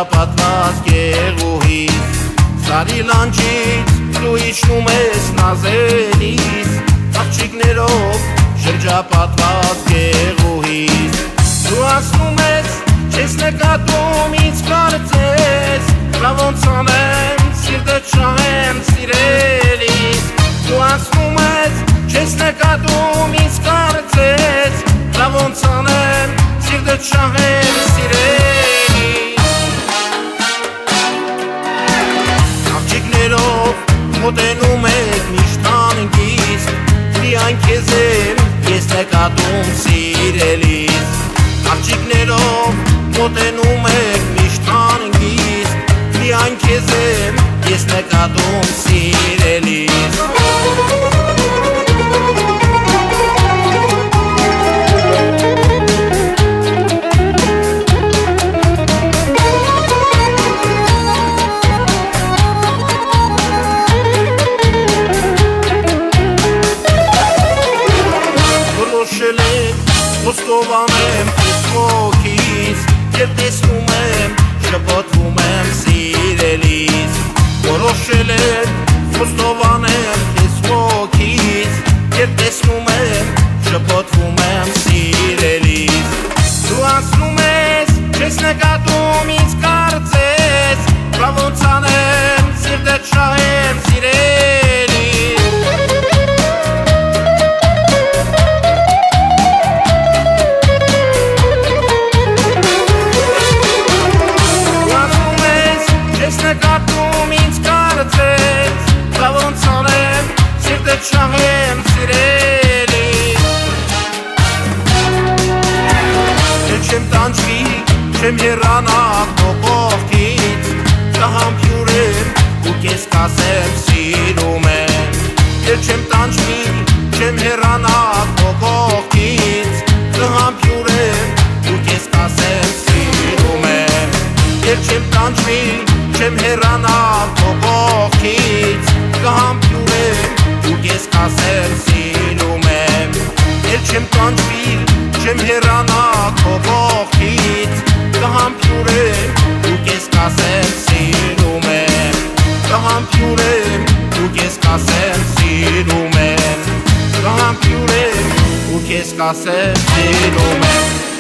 շրջապատված գեղուհիս Սարի լանջից դու իջնում ես նազելիս Աղջիկներով շրջապատված գեղուհիս Դու ասում ես չես նկատում ինձ կարծես Բա ոնց անեմ սիրտը չահեմ սիրելիս Դու ասում ես չես նկատում ինձ կարծես Բա ոնց անեմ սիրտը չահեմ սիրելիս Աղջիկներով մոտենում եք միշտ հանգիստ Միայն քեզ եմ ես նկատում սիրելիս Աղջիկներով մոտենում եք միշտ հանգիստ Միայն քեզ եմ ես նկատում սիրելիս Խոստովանեմ քեզ հոգիս Երբ տեսնում եմ, շփոթվում եմ սիրելիս Որոշել եմ, խոստովանեմ քեզ հոգիս Երբ տեսնում եմ, շփոթվում եմ սիրելիս Դու ասում ես, չես նկատում ինձ կարծես Բա ոնց անեմ, սիրտը չահեմ սիրելիս Չահեմ սիրելիս Էլ չեմ տանջվի, չեմ երանա քո կողքից Կհամբյուրեմ ու կես կասեմ սիրում եմ Էլ չեմ տանջվի, չեմ երանա քո կողքից Կհամբյուրեմ ու կես կասեմ սիրում եմ Էլ չեմ տանջվի, չեմ երանա քո կողքից Կհամբյուրեմ ու կես կասեմ սիրում եմ Էլ չեմ տանջվի, չեմ երանա քո կողքից Կհամբյուրեմ ու կես կասեմ սիրում եմ Կհամբյուրեմ ու կես կասեմ սիրում եմ Կհամբյուրեմ ու կես կասեմ սիրում եմ